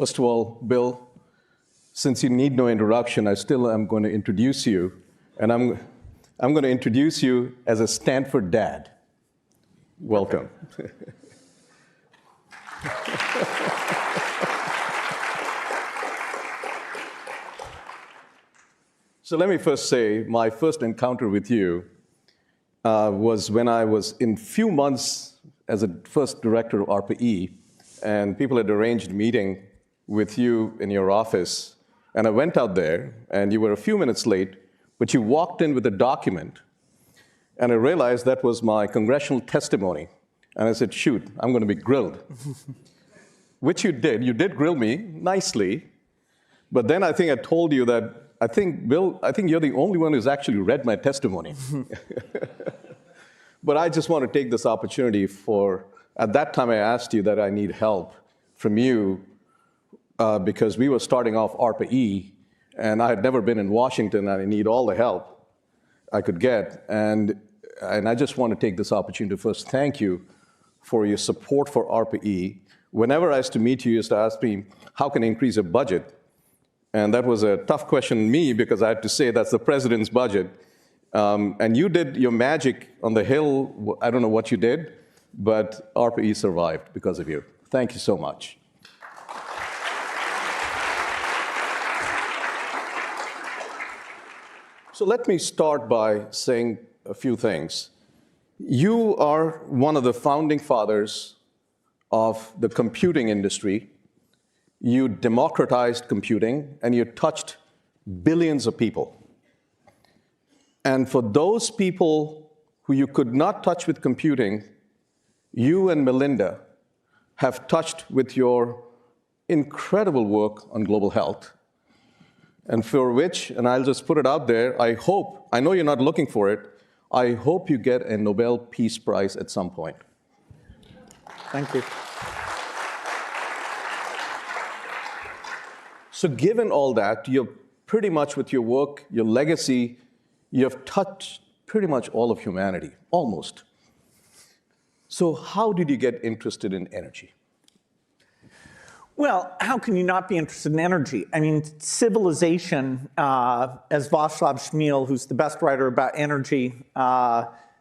First of all, Bill, since you need no introduction, I still am going to introduce you. And I'm going to introduce you as a Stanford dad. Welcome. So let me first say, my first encounter with you was when I was in few months as a first director of RPE, and people had arranged a meeting with you in your office. And I went out there, and you were a few minutes late, but you walked in with a document, and I realized that was my congressional testimony. And I said, shoot, I'm going to be grilled. Which you did. You did grill me nicely. But then I think I told you that, Bill, I think you're the only one who's actually read my testimony. But I just want to take this opportunity at that time I asked you that I need help from you because we were starting off RPE, and I had never been in Washington, and I need all the help I could get. And I just want to take this opportunity to first thank you for your support for RPE. Whenever I used to meet you, you used to ask me, how can I increase your budget? And that was a tough question to me because I had to say that's the president's budget. And you did your magic on the Hill. I don't know what you did, but RPE survived because of you. Thank you so much. So let me start by saying a few things. You are one of the founding fathers of the computing industry. You democratized computing, and you touched billions of people. And for those people who you could not touch with computing, you and Melinda have touched with your incredible work on global health, and for which, and I'll just put it out there, I know you're not looking for it, I hope you get a Nobel Peace Prize at some point. Thank you. So given all that, you're pretty much with your work, your legacy, you have touched pretty much all of humanity, almost. So how did you get interested in energy? Well, how can you not be interested in energy? I mean, civilization, as Václav Smil, who's the best writer about energy,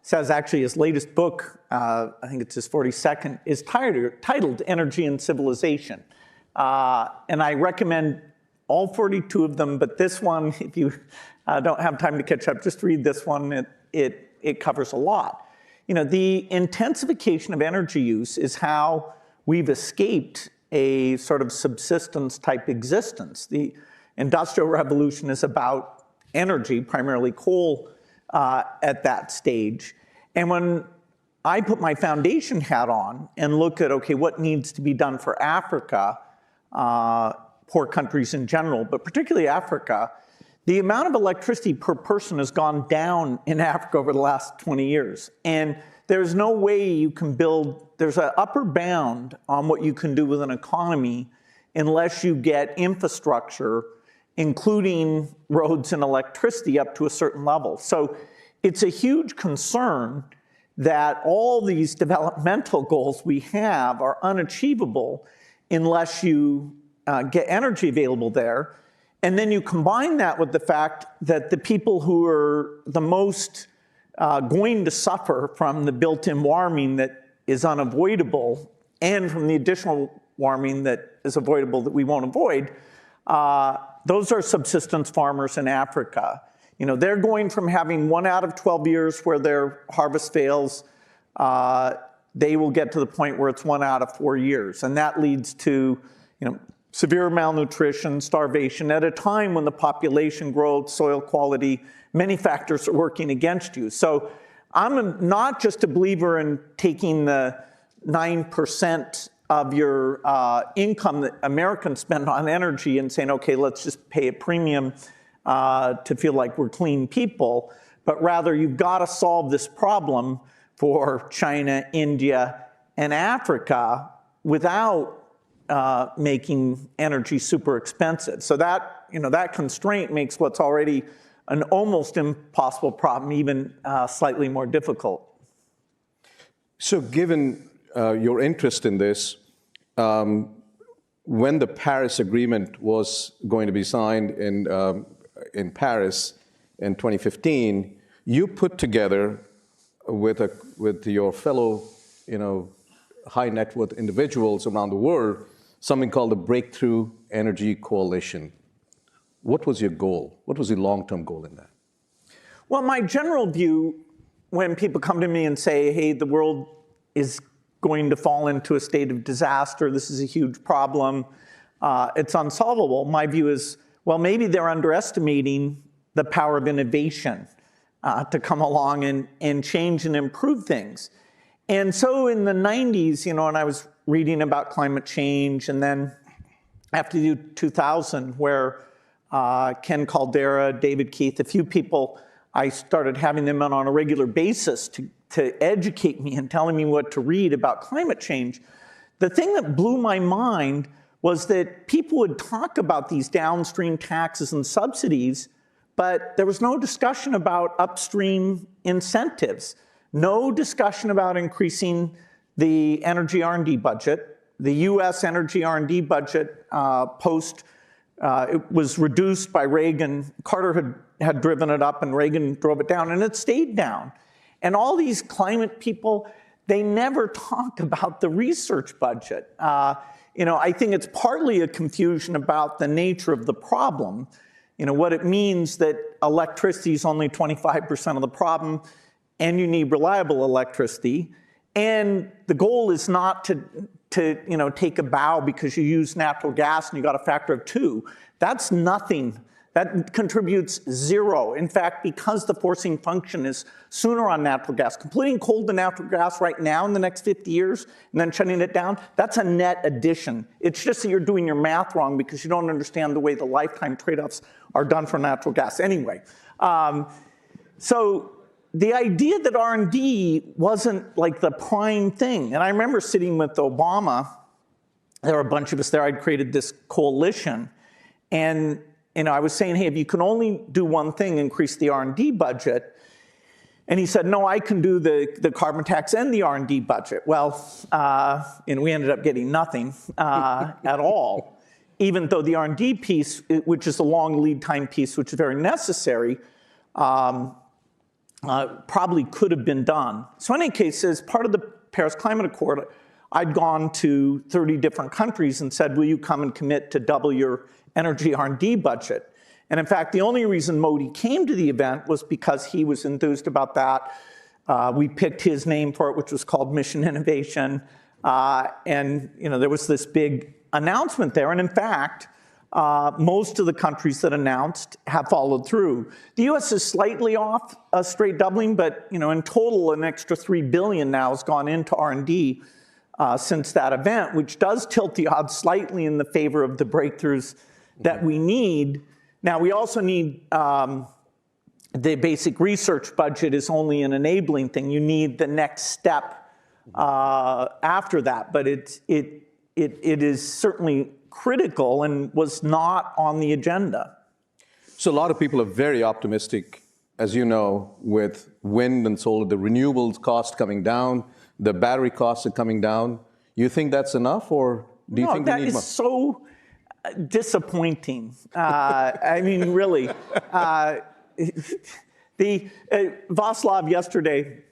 says actually his latest book, I think it's his 42nd, is titled Energy and Civilization. And I recommend all 42 of them, but this one, if you don't have time to catch up, just read this one. It covers a lot. You know, the intensification of energy use is how we've escaped a sort of subsistence type existence. The Industrial Revolution is about energy, primarily coal at that stage. And when I put my foundation hat on and look at, okay, what needs to be done for Africa, poor countries in general, but particularly Africa, the amount of electricity per person has gone down in Africa over the last 20 years. And there's no way you can there's an upper bound on what you can do with an economy unless you get infrastructure, including roads and electricity, up to a certain level. So it's a huge concern that all these developmental goals we have are unachievable unless you get energy available there. And then you combine that with the fact that the people who are the most going to suffer from the built-in warming that is unavoidable and from the additional warming that is avoidable that we won't avoid, those are subsistence farmers in Africa. You know, they're going from having 1 out of 12 years where their harvest fails, they will get to the point where it's 1 out of 4 years. And that leads to, severe malnutrition, starvation, at a time when the population growth, soil quality, many factors are working against you. So I'm not just a believer in taking the 9% of your income that Americans spend on energy and saying, okay, let's just pay a premium to feel like we're clean people, but rather you've got to solve this problem for China, India, and Africa without making energy super expensive. So that, that constraint makes what's already an almost impossible problem even slightly more difficult. So given your interest in this, when the Paris Agreement was going to be signed in Paris in 2015, you put together with your fellow, high net worth individuals around the world, something called the Breakthrough Energy Coalition. What was your goal? What was the long-term goal in that? Well, my general view, when people come to me and say, hey, the world is going to fall into a state of disaster, this is a huge problem, it's unsolvable, my view is, well, maybe they're underestimating the power of innovation to come along and change and improve things. And so in the 90s, when I was reading about climate change, and then after 2000, where Ken Caldera, David Keith, a few people, I started having them on a regular basis to educate me and telling me what to read about climate change. The thing that blew my mind was that people would talk about these downstream taxes and subsidies, but there was no discussion about upstream incentives, no discussion about increasing the energy R&D budget. The US energy R&D budget it was reduced by Reagan. Carter had driven it up and Reagan drove it down, and it stayed down. And all these climate people, they never talk about the research budget. I think it's partly a confusion about the nature of the problem. What it means that electricity is only 25% of the problem, and you need reliable electricity. And the goal is not to take a bow because you use natural gas and you got a factor of 2. That's nothing. That contributes 0. In fact, because the forcing function is sooner on natural gas, completing coal to natural gas right now in the next 50 years and then shutting it down, that's a net addition. It's just that you're doing your math wrong because you don't understand the way the lifetime trade-offs are done for natural gas anyway. So the idea that R&D wasn't like the prime thing, and I remember sitting with Obama, there were a bunch of us there, I'd created this coalition, and I was saying, hey, if you can only do one thing, increase the R&D budget, and he said, no, I can do the carbon tax and the R&D budget. Well, we ended up getting nothing at all, even though the R&D piece, which is a long lead time piece, which is very necessary, probably could have been done. So in any case, as part of the Paris Climate Accord, I'd gone to 30 different countries and said, will you come and commit to double your energy R&D budget? And in fact, the only reason Modi came to the event was because he was enthused about that. We picked his name for it, which was called Mission Innovation. And there was this big announcement there. And in fact, most of the countries that announced have followed through. The US is slightly off a straight doubling, but in total, an extra $3 billion now has gone into R&D since that event, which does tilt the odds slightly in the favor of the breakthroughs that we need. Now, we also need the basic research budget is only an enabling thing. You need the next step after that, but it is certainly critical and was not on the agenda. So a lot of people are very optimistic, as you know, with wind and solar, the renewables cost coming down, the battery costs are coming down. You think that's enough, or do you think we need more? That is so disappointing. I mean, really. Václav yesterday,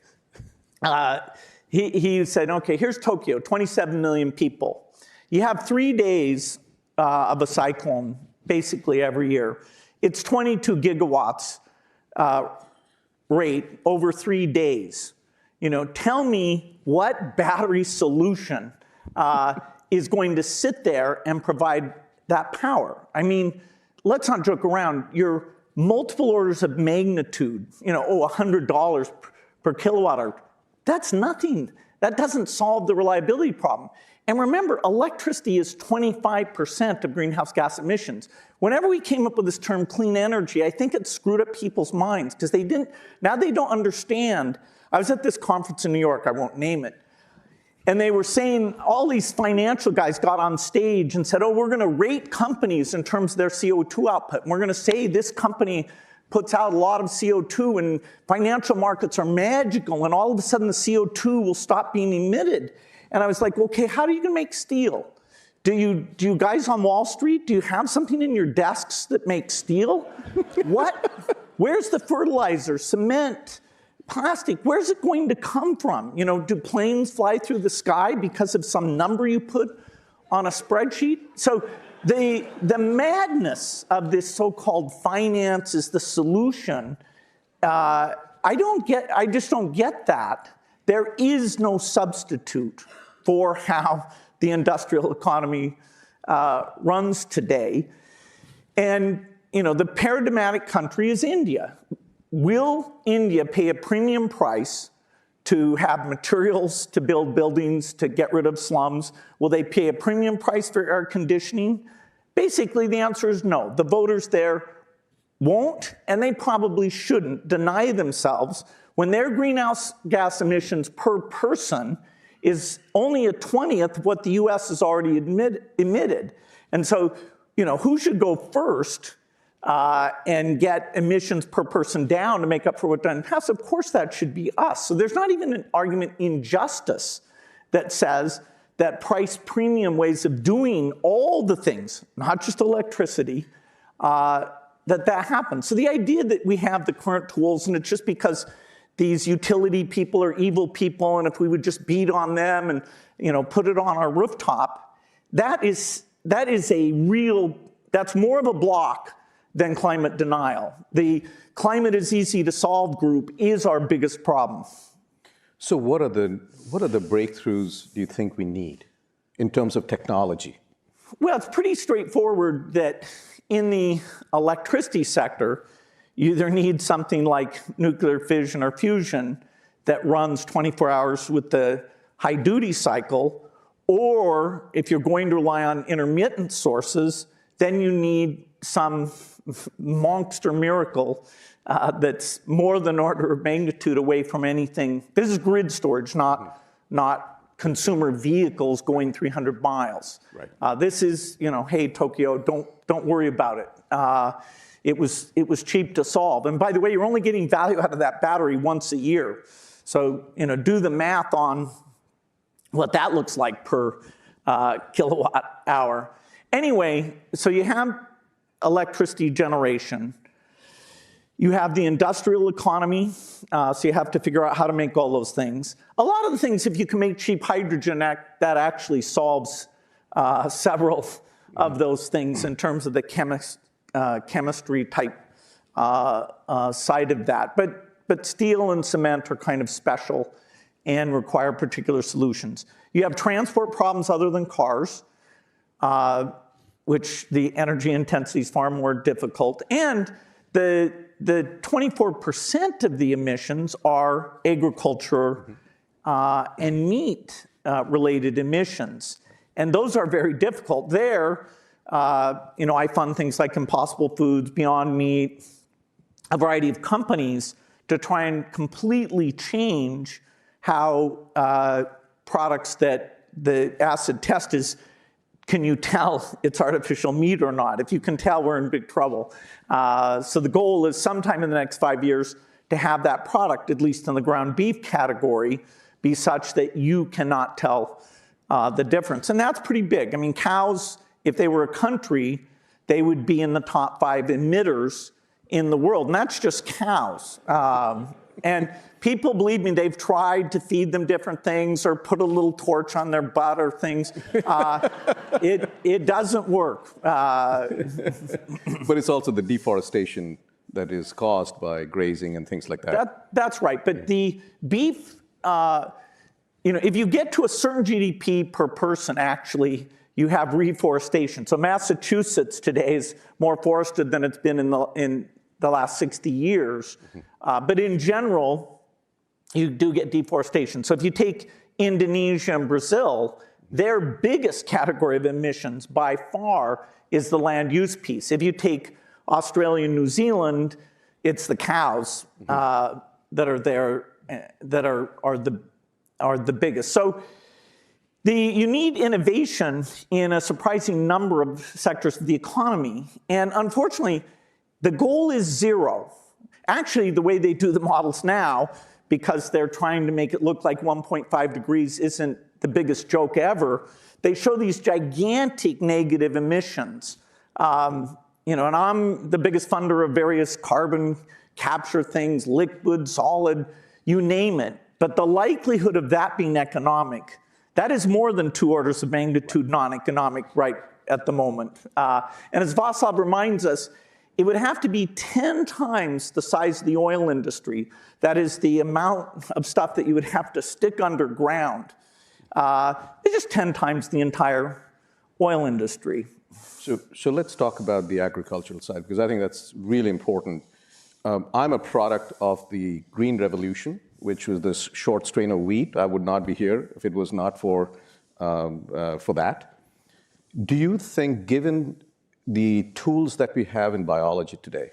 he said, okay, here's Tokyo, 27 million people. You have 3 days of a cyclone, basically every year. It's 22 gigawatts rate over 3 days. Tell me what battery solution is going to sit there and provide that power. I mean, let's not joke around. You're multiple orders of magnitude, $100 per kilowatt hour. That's nothing. That doesn't solve the reliability problem. And remember, electricity is 25% of greenhouse gas emissions. Whenever we came up with this term clean energy, I think it screwed up people's minds because now they don't understand. I was at this conference in New York, I won't name it, and they were saying, all these financial guys got on stage and said, oh, we're going to rate companies in terms of their CO2 output. And we're going to say this company puts out a lot of CO2 and financial markets are magical, and all of a sudden the CO2 will stop being emitted. And I was like, okay, how are you going to make steel? Do you guys on Wall Street, do you have something in your desks that makes steel? What? Where's the fertilizer, cement, plastic? Where's it going to come from? Do planes fly through the sky because of some number you put on a spreadsheet? So the madness of this so-called finance is the solution. I just don't get that. There is no substitute for how the industrial economy runs today. And, the paradigmatic country is India. Will India pay a premium price to have materials to build buildings, to get rid of slums? Will they pay a premium price for air conditioning? Basically, the answer is no. The voters there won't, and they probably shouldn't, deny themselves when their greenhouse gas emissions per person is only a 20th of what the US has already emitted. And so, who should go first and get emissions per person down to make up for what done past? Of course, that should be us. So there's not even an argument in justice that says that price premium ways of doing all the things, not just electricity, that happens. So the idea that we have the current tools and it's just because these utility people are evil people, and if we would just beat on them and put it on our rooftop, that's more of a block than climate denial. The climate is easy to solve group is our biggest problem. So what are the breakthroughs do you think we need in terms of technology? Well, it's pretty straightforward that in the electricity sector, you either need something like nuclear fission or fusion that runs 24 hours with the high-duty cycle, or if you're going to rely on intermittent sources, then you need some monster miracle that's more than order of magnitude away from anything. This is grid storage, not consumer vehicles going 300 miles. Right. This is, hey, Tokyo, don't worry about it. It was cheap to solve. And by the way, you're only getting value out of that battery once a year. So, do the math on what that looks like per kilowatt hour. Anyway, so you have electricity generation. You have the industrial economy, so you have to figure out how to make all those things. A lot of the things, if you can make cheap hydrogen, that actually solves several of those things in terms of the chemistry type side of that. But steel and cement are kind of special and require particular solutions. You have transport problems other than cars, which the energy intensity is far more difficult. And the 24% of the emissions are agriculture and meat related emissions. And those are very difficult. There, I fund things like Impossible Foods, Beyond Meat, a variety of companies to try and completely change how products that the acid test is, can you tell it's artificial meat or not? If you can tell, we're in big trouble. So the goal is sometime in the next 5 years to have that product, at least in the ground beef category, be such that you cannot tell the difference. And that's pretty big. I mean, cows, if they were a country, they would be in the top 5 emitters in the world. And that's just cows. And people, believe me, they've tried to feed them different things or put a little torch on their butt or things. It doesn't work. But it's also the deforestation that is caused by grazing and things like that. That's right. But the beef, if you get to a certain GDP per person, actually, you have reforestation. So Massachusetts today is more forested than it's been in the last 60 years. But in general, you do get deforestation. So if you take Indonesia and Brazil, their biggest category of emissions by far is the land use piece. If you take Australia and New Zealand, it's the cows that are there that are the biggest. So you need innovation in a surprising number of sectors of the economy. And unfortunately, the goal is zero. Actually, the way they do the models now, because they're trying to make it look like 1.5 degrees isn't the biggest joke ever. They show these gigantic negative emissions. And I'm the biggest funder of various carbon capture things, liquid, solid, you name it. But the likelihood of that being economic, that is more than 2 orders of magnitude non-economic right at the moment. And as Václav reminds us, it would have to be 10 times the size of the oil industry. That is the amount of stuff that you would have to stick underground. It's just 10 times the entire oil industry. So let's talk about the agricultural side, because I think that's really important. I'm a product of the Green Revolution, which was this short strain of wheat. I would not be here if it was not for that. Do you think, given the tools that we have in biology today,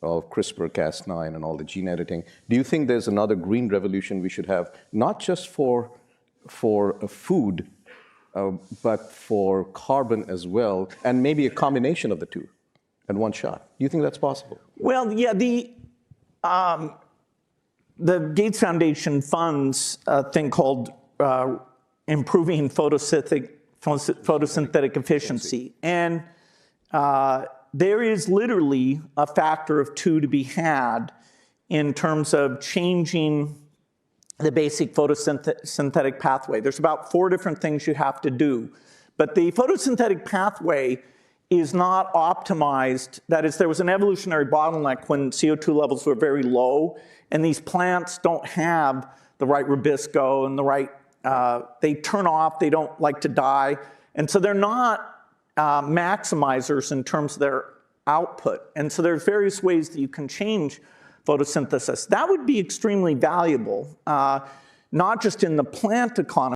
of CRISPR-Cas9 and all the gene editing, do you think there's another green revolution we should have, not just for food, but for carbon as well, and maybe a combination of the two in one shot? Do you think that's possible? Well, yeah, the Gates Foundation funds a thing called improving photosynthetic efficiency. And there is literally a factor of 2 to be had in terms of changing the basic photosynthetic pathway. There's about 4 different things you have to do. But the photosynthetic pathway is not optimized. That is, there was an evolutionary bottleneck when CO2 levels were very low, and these plants don't have the right rubisco and the right, they turn off, they don't like to die. And so they're not maximizers in terms of their output. And so there's various ways that you can change photosynthesis. That would be extremely valuable, not just in the plant economy,